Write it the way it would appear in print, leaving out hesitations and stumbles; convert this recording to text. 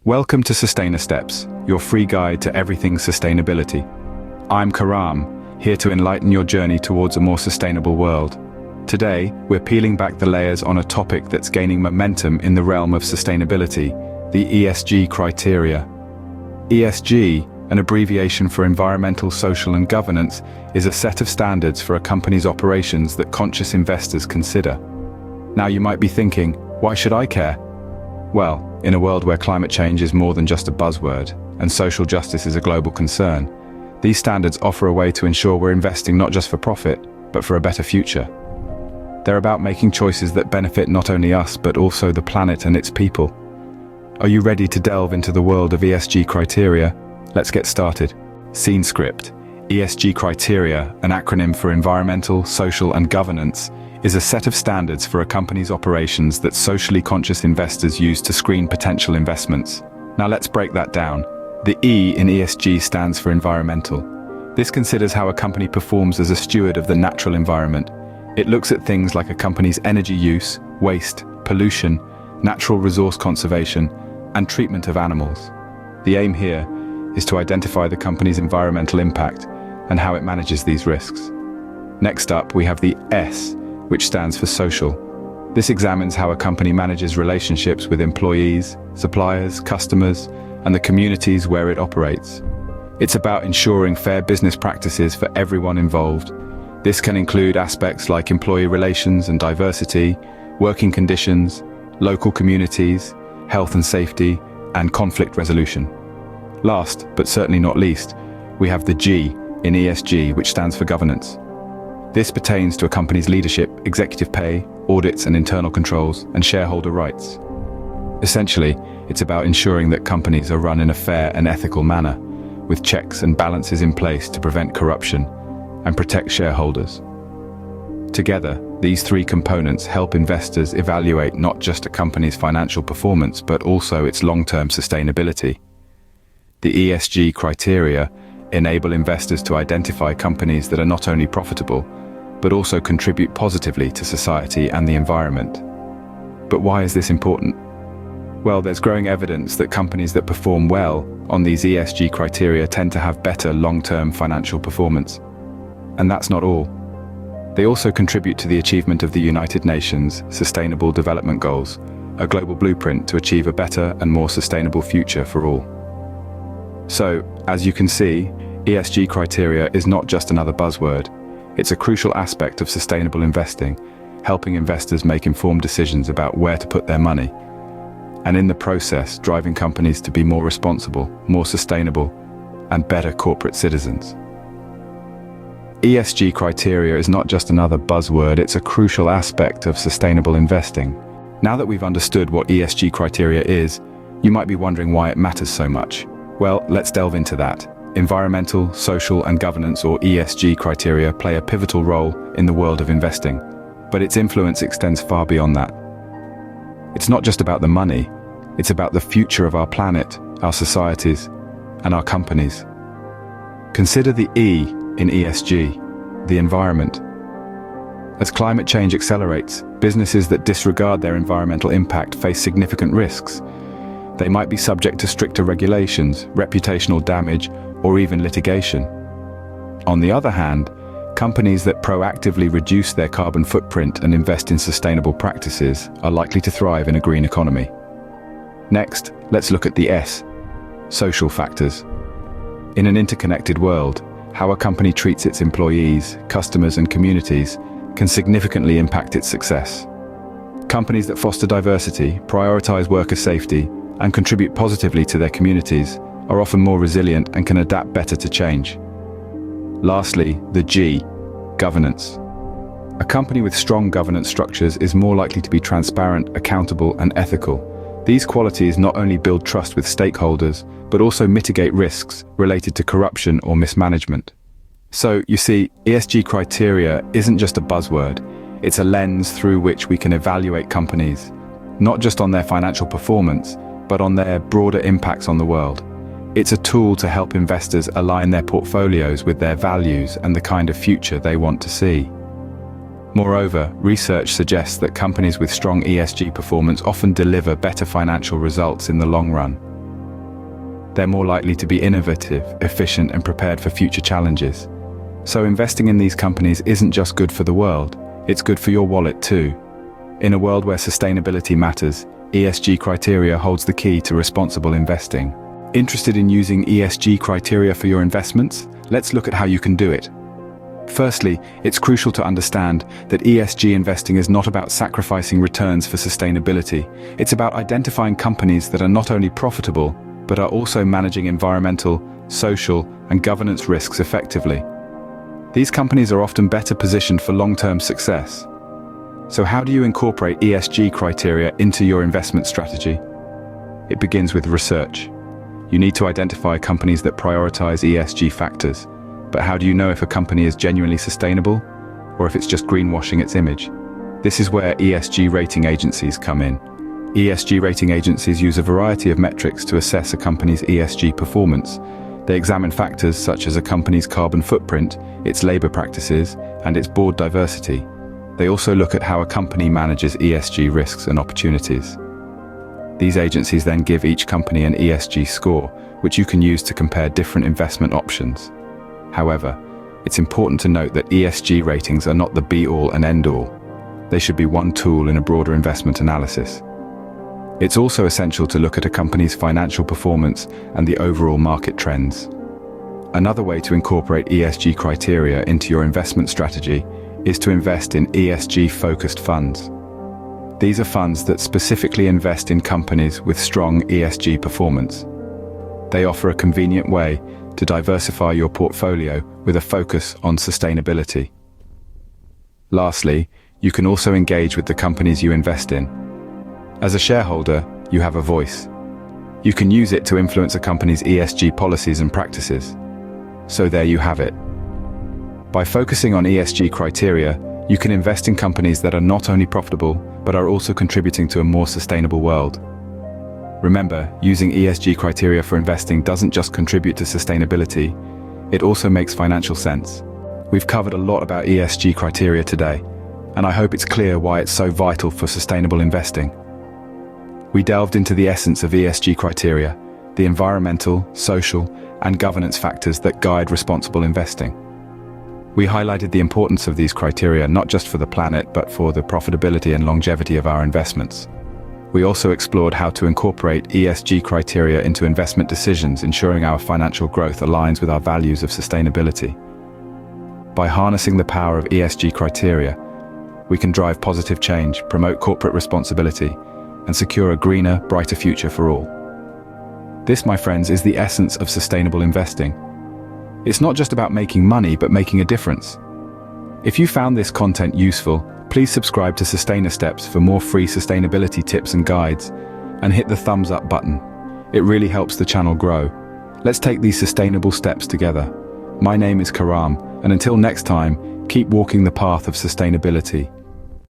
Welcome to Sustainastep, your free guide to everything sustainability. I'm Karam, here to enlighten your journey towards a more sustainable world. Today, we're peeling back the layers on a topic that's gaining momentum in the realm of sustainability, the ESG criteria. ESG, an abbreviation for environmental, social and governance, is a set of standards for a company's operations that conscious investors consider. Now you might be thinking, why should I care? Well, in a world where climate change is more than just a buzzword, and social justice is a global concern, these standards offer a way to ensure we're investing not just for profit, but for a better future. They're about making choices that benefit not only us, but also the planet and its people. Are you ready to delve into the world of ESG criteria? Let's get started. Scene script. ESG criteria, an acronym for environmental, social and governance, is a set of standards for a company's operations that socially conscious investors use to screen potential investments. Now let's break that down. The E in ESG stands for environmental. This considers how a company performs as a steward of the natural environment. It looks at things like a company's energy use, waste, pollution, natural resource conservation, and treatment of animals. The aim here is to identify the company's environmental impact and how it manages these risks. Next up, we have the S, which stands for social. This examines how a company manages relationships with employees, suppliers, customers, and the communities where it operates. It's about ensuring fair business practices for everyone involved. This can include aspects like employee relations and diversity, working conditions, local communities, health and safety, and conflict resolution. Last, but certainly not least, we have the G in ESG, which stands for governance. This pertains to a company's leadership, executive pay, audits and internal controls, and shareholder rights. Essentially, it's about ensuring that companies are run in a fair and ethical manner, with checks and balances in place to prevent corruption and protect shareholders. Together, these three components help investors evaluate not just a company's financial performance, but also its long-term sustainability. The ESG criteria enable investors to identify companies that are not only profitable, but also contribute positively to society and the environment. But why is this important? Well, there's growing evidence that companies that perform well on these ESG criteria tend to have better long-term financial performance. And that's not all. They also contribute to the achievement of the United Nations Sustainable Development Goals, a global blueprint to achieve a better and more sustainable future for all. So, as you can see, ESG criteria is not just another buzzword. It's a crucial aspect of sustainable investing, helping investors make informed decisions about where to put their money, and in the process, driving companies to be more responsible, more sustainable, and better corporate citizens. ESG criteria is not just another buzzword, it's a crucial aspect of sustainable investing. Now that we've understood what ESG criteria is, you might be wondering why it matters so much. Well, let's delve into that. Environmental, social and governance, or ESG criteria, play a pivotal role in the world of investing, but its influence extends far beyond that. It's not just about the money, it's about the future of our planet, our societies, and our companies. Consider the E in ESG, the environment. As climate change accelerates, businesses that disregard their environmental impact face significant risks. They might be subject to stricter regulations, reputational damage, or even litigation. On the other hand, companies that proactively reduce their carbon footprint and invest in sustainable practices are likely to thrive in a green economy. Next, let's look at the S, social factors. In an interconnected world, how a company treats its employees, customers, and communities can significantly impact its success. Companies that foster diversity, prioritize worker safety, and contribute positively to their communities are often more resilient and can adapt better to change. Lastly, the G, governance. A company with strong governance structures is more likely to be transparent, accountable, and ethical. These qualities not only build trust with stakeholders, but also mitigate risks related to corruption or mismanagement. So, you see, ESG criteria isn't just a buzzword, it's a lens through which we can evaluate companies, not just on their financial performance, but on their broader impacts on the world. It's a tool to help investors align their portfolios with their values and the kind of future they want to see. Moreover, research suggests that companies with strong ESG performance often deliver better financial results in the long run. They're more likely to be innovative, efficient, and prepared for future challenges. So investing in these companies isn't just good for the world, it's good for your wallet too. In a world where sustainability matters, ESG criteria holds the key to responsible investing. Interested in using ESG criteria for your investments? Let's look at how you can do it. Firstly, it's crucial to understand that ESG investing is not about sacrificing returns for sustainability. It's about identifying companies that are not only profitable, but are also managing environmental, social, and governance risks effectively. These companies are often better positioned for long-term success. So how do you incorporate ESG criteria into your investment strategy? It begins with research. You need to identify companies that prioritize ESG factors. But how do you know if a company is genuinely sustainable, or if it's just greenwashing its image? This is where ESG rating agencies come in. ESG rating agencies use a variety of metrics to assess a company's ESG performance. They examine factors such as a company's carbon footprint, its labor practices, and its board diversity. They also look at how a company manages ESG risks and opportunities. These agencies then give each company an ESG score, which you can use to compare different investment options. However, it's important to note that ESG ratings are not the be-all and end-all. They should be one tool in a broader investment analysis. It's also essential to look at a company's financial performance and the overall market trends. Another way to incorporate ESG criteria into your investment strategy is to invest in ESG-focused funds. These are funds that specifically invest in companies with strong ESG performance. They offer a convenient way to diversify your portfolio with a focus on sustainability. Lastly, you can also engage with the companies you invest in. As a shareholder, you have a voice. You can use it to influence a company's ESG policies and practices. So there you have it. By focusing on ESG criteria, you can invest in companies that are not only profitable, but are also contributing to a more sustainable world. Remember, using ESG criteria for investing doesn't just contribute to sustainability, it also makes financial sense. We've covered a lot about ESG criteria today, and I hope it's clear why it's so vital for sustainable investing. We delved into the essence of ESG criteria, the environmental, social, and governance factors that guide responsible investing. We highlighted the importance of these criteria not just for the planet, but for the profitability and longevity of our investments. We also explored how to incorporate ESG criteria into investment decisions, ensuring our financial growth aligns with our values of sustainability. By harnessing the power of ESG criteria, we can drive positive change, promote corporate responsibility, and secure a greener, brighter future for all. This, my friends, is the essence of sustainable investing. It's not just about making money, but making a difference. If you found this content useful, please subscribe to Sustainastep for more free sustainability tips and guides, and hit the thumbs up button. It really helps the channel grow. Let's take these sustainable steps together. My name is Karam, and until next time, keep walking the path of sustainability.